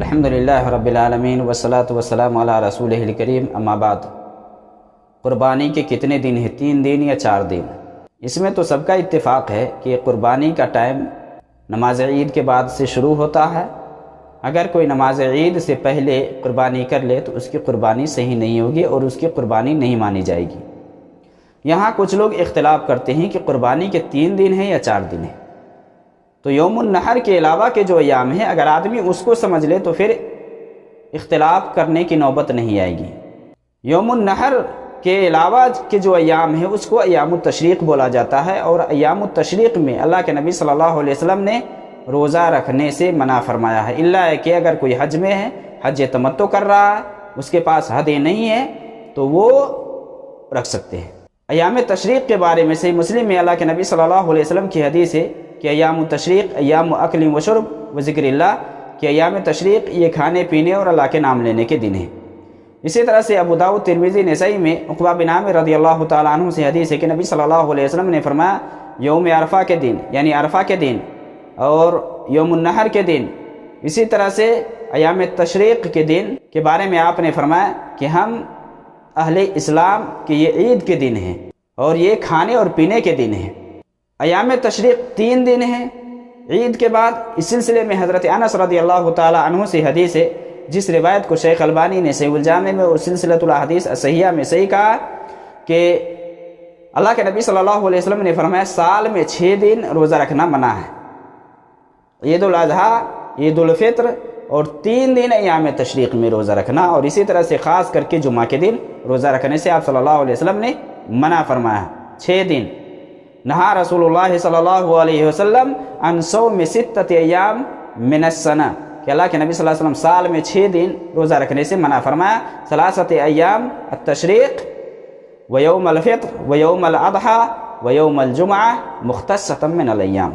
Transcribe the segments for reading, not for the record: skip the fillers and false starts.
الحمدللہ رب العالمین والصلاة والسلام علی رسولہ الکریم، اما بعد۔ قربانی کے کتنے دن ہیں؟ 3 دن یا 4 دن؟ اس میں تو سب کا اتفاق ہے کہ قربانی کا ٹائم نماز عید کے بعد سے شروع ہوتا ہے۔ اگر کوئی نماز عید سے پہلے قربانی کر لے تو اس کی قربانی صحیح نہیں ہوگی اور اس کی قربانی نہیں مانی جائے گی۔ یہاں کچھ لوگ اختلاف کرتے ہیں کہ قربانی کے 3 دن ہیں یا 4 دن ہیں، تو یوم النحر کے علاوہ کے جو ایام ہیں اگر آدمی اس کو سمجھ لے تو پھر اختلاف کرنے کی نوبت نہیں آئے گی۔ یوم النحر کے علاوہ کے جو ایام ہیں اس کو ایام التشریق بولا جاتا ہے، اور ایام التشریق میں اللہ کے نبی صلی اللہ علیہ وسلم نے روزہ رکھنے سے منع فرمایا ہے، الا کہ اگر کوئی حج میں ہے، حج تمتع کر رہا ہے، اس کے پاس ہدی نہیں ہے تو وہ رکھ سکتے ہیں۔ ایام تشریق کے بارے میں صحیح مسلم میں اللہ کے نبی صلی اللہ علیہ وسلم کی حدیث ہے کہ ایام التشریق ایام اکل و شرب و ذکر اللہ، کہ ایام تشریق یہ کھانے پینے اور اللہ کے نام لینے کے دن ہیں۔ اسی طرح سے ابو داؤد، ترمذی، نسائی میں عقبہ بن عامر رضی اللہ تعالیٰ عنہ سے حدیث ہے کہ نبی صلی اللہ علیہ وسلم نے فرمایا یوم عرفہ کے دن، یعنی عرفہ کے دن، اور یوم النحر کے دن، اسی طرح سے ایام تشریق کے دن کے بارے میں آپ نے فرمایا کہ ہم اہل اسلام کے یہ عید کے دن ہیں اور یہ کھانے اور پینے کے دن ہیں۔ ایام تشریق 3 دن ہیں عید کے بعد۔ اس سلسلے میں حضرت انس رضی اللہ تعالیٰ عنہ سے حدیث ہے، جس روایت کو شیخ البانی نے صحیح الجامع میں اور سلسلۃ الاحادیث الصحیحہ میں صحیح کہا کہ اللہ کے نبی صلی اللہ علیہ وسلم نے فرمایا سال میں 6 دن روزہ رکھنا منع ہے، عید الاضحیٰ، عید الفطر، اور 3 دن ایام تشریق میں روزہ رکھنا، اور اسی طرح سے خاص کر کے جمعہ کے دن روزہ رکھنے سے آپ صلی اللہ علیہ وسلم نے منع فرمایا۔ 6 دن نہا رسول اللہ صلی اللہ علیہ وسلم عن صوم 6 ایام من السنہ، کہ اللہ کے نبی صلی اللہ علیہ وسلم سال میں 6 دن روزہ رکھنے سے منع فرمایا، 3 ایام التشریق ویوم الفطر ویوم الاضحیٰ ویوم الجمعہ مختصۃ من الایام،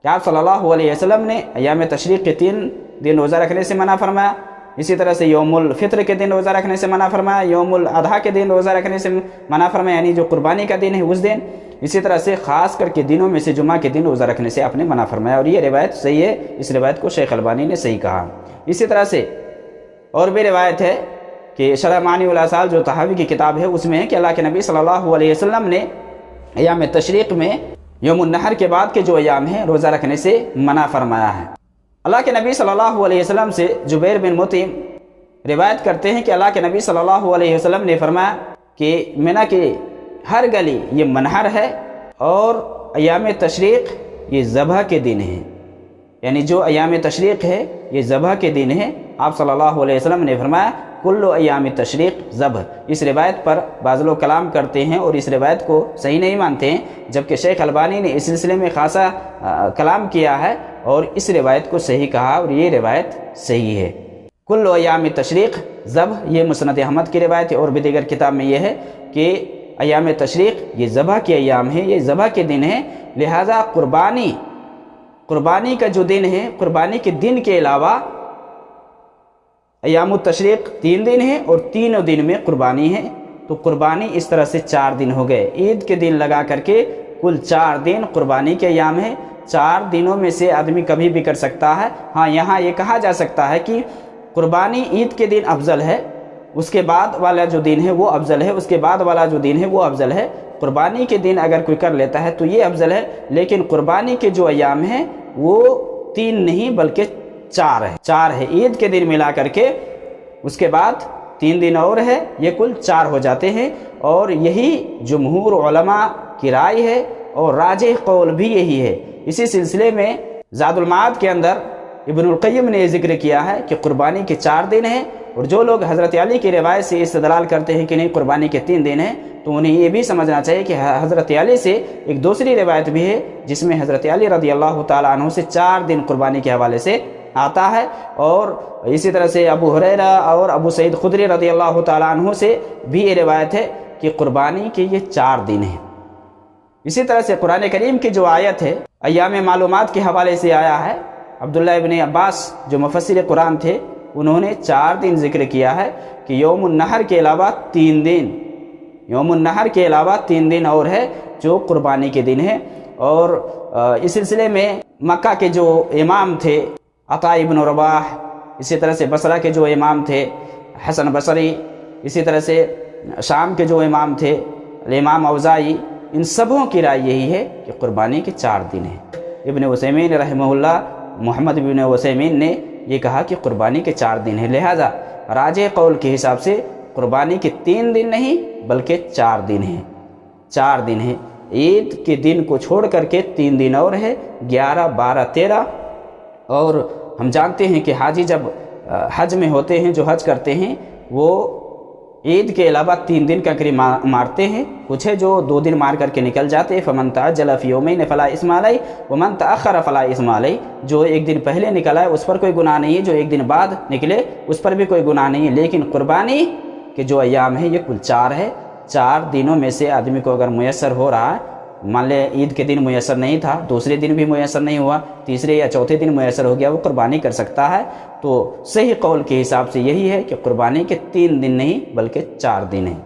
کہ آپ صلی اللہ علیہ وسلم نے ایام تشریق کے 3 دن روزہ رکھنے سے منع فرمایا، اسی طرح سے یوم الفطر کے دن روزہ رکھنے سے منع فرمایا، یوم الاضحیٰ کے دن روزہ رکھنے سے منع فرمایا، یعنی جو قربانی کا دن ہے اس دن، اسی طرح سے خاص کر کے دنوں میں سے جمعہ کے دن روزہ رکھنے سے آپ نے منع فرمایا، اور یہ روایت صحیح ہے، اس روایت کو شیخ البانی نے صحیح کہا۔ اسی طرح سے اور بھی روایت ہے کہ شرح معانی الاصال جو طحاوی کی کتاب ہے اس میں ہے کہ اللہ کے نبی صلی اللہ علیہ وسلم نے ایام تشریق میں یوم النحر کے بعد کے جو ایام ہیں روزہ رکھنے سے منع فرمایا ہے۔ اللہ کے نبی صلی اللہ علیہ وسلم سے جبیر بن مطعم روایت کرتے ہیں کہ اللہ کے نبی صلی اللہ علیہ وسلم نے فرمایا کہ منی کی ہر گلی یہ منحر ہے، اور ایام تشریق یہ ذبح کے دن ہیں، یعنی جو ایام تشریق ہے یہ ذبح کے دن ہیں۔ آپ صلی اللہ علیہ وسلم نے فرمایا کل ایام تشریق ذبح۔ اس روایت پر بعض لوگ کلام کرتے ہیں اور اس روایت کو صحیح نہیں مانتے ہیں، جبکہ شیخ البانی نے اس سلسلے میں خاصا کلام کیا ہے اور اس روایت کو صحیح کہا، اور یہ روایت صحیح ہے۔ کل ایام تشریق ذبح، یہ مسند احمد کی روایت ہے، اور بھی دیگر کتاب میں یہ ہے کہ ایام تشریق یہ ذبح کے ایام ہیں، یہ ذبح کے دن ہیں، لہذا قربانی کا جو دن ہے، قربانی کے دن کے علاوہ ایام التشریق 3 دن ہیں اور 3 دن میں قربانی ہے، تو قربانی اس طرح سے 4 دن ہو گئے۔ عید کے دن لگا کر کے کل 4 دن قربانی کے ایام ہیں۔ 4 دنوں میں سے آدمی کبھی بھی کر سکتا ہے۔ ہاں، یہاں یہ کہا جا سکتا ہے کہ قربانی عید کے دن افضل ہے، اس کے بعد والا جو دن ہے وہ افضل ہے، اس کے بعد والا جو دن ہے وہ افضل ہے۔ قربانی کے دن اگر کوئی کر لیتا ہے تو یہ افضل ہے، لیکن قربانی کے جو ایام ہیں وہ 3 نہیں بلکہ 4 ہے۔ عید کے دن ملا کر کے اس کے بعد 3 دن اور ہے، یہ کل 4 ہو جاتے ہیں، اور یہی جمہور علماء کی رائے ہے اور راجح قول بھی یہی ہے۔ اسی سلسلے میں زاد المعاد کے اندر ابن القیم نے ذکر کیا ہے کہ قربانی کے 4 دن ہیں، اور جو لوگ حضرت علی کی روایت سے استدلال کرتے ہیں کہ نہیں قربانی کے 3 دن ہیں، تو انہیں یہ بھی سمجھنا چاہیے کہ حضرت علی سے ایک دوسری روایت بھی ہے جس میں حضرت علی رضی اللہ تعالیٰ عنہ سے 4 دن قربانی کے حوالے سے آتا ہے، اور اسی طرح سے ابو ہریرہ اور ابو سعید خدری رضی اللہ تعالیٰ عنہ سے بھی یہ روایت ہے کہ قربانی کے یہ 4 دن ہیں۔ اسی طرح سے قرآن کریم کی جو آیت ہے ایام معلومات کے حوالے سے آیا ہے، عبداللہ ابن عباس جو مفسر قرآن تھے انہوں نے 4 دن ذکر کیا ہے کہ یوم النحر کے علاوہ 3 دن، یوم النحر کے علاوہ 3 دن اور ہے جو قربانی کے دن ہے۔ اور اس سلسلے میں مکہ کے جو امام تھے عطا ابن رباح، اسی طرح سے بصرہ کے جو امام تھے حسن بصری، اسی طرح سے شام کے جو امام تھے امام اوزاعی، ان سبوں کی رائے یہی ہے کہ قربانی کے 4 دن ہیں۔ ابن عثیمین رحمہ اللہ، محمد بن عثیمین نے یہ کہا کہ قربانی کے 4 دن ہیں، لہذا راجح قول کے حساب سے قربانی کے 3 دن نہیں بلکہ 4 دن ہیں، 4 دن ہیں۔ عید کے دن کو چھوڑ کر کے 3 دن اور ہے، 11، 12، 13۔ اور ہم جانتے ہیں کہ حاجی جب حج میں ہوتے ہیں، جو حج کرتے ہیں، وہ عید کے علاوہ 3 دن کا قریب مارتے ہیں، کچھ ہے جو 2 دن مار کر کے نکل جاتے ہیں۔ فمن تعجل فی یومین فلا اثم علیہ ومن تأخر فلا اثم علیہ، جو 1 دن پہلے نکلا ہے اس پر کوئی گناہ نہیں ہے، جو 1 دن بعد نکلے اس پر بھی کوئی گناہ نہیں ہے۔ لیکن قربانی کے جو ایام ہیں یہ کل 4 ہے، 4 دنوں میں سے آدمی کو اگر میسر ہو رہا ہے، مان لے عید کے دن میسر نہیں تھا، دوسرے دن بھی میسر نہیں ہوا، تیسرے یا چوتھے دن میسر ہو گیا، وہ قربانی کر سکتا ہے۔ تو صحیح قول کے حساب سے یہی ہے کہ قربانی کے 3 دن نہیں بلکہ 4 دن ہیں۔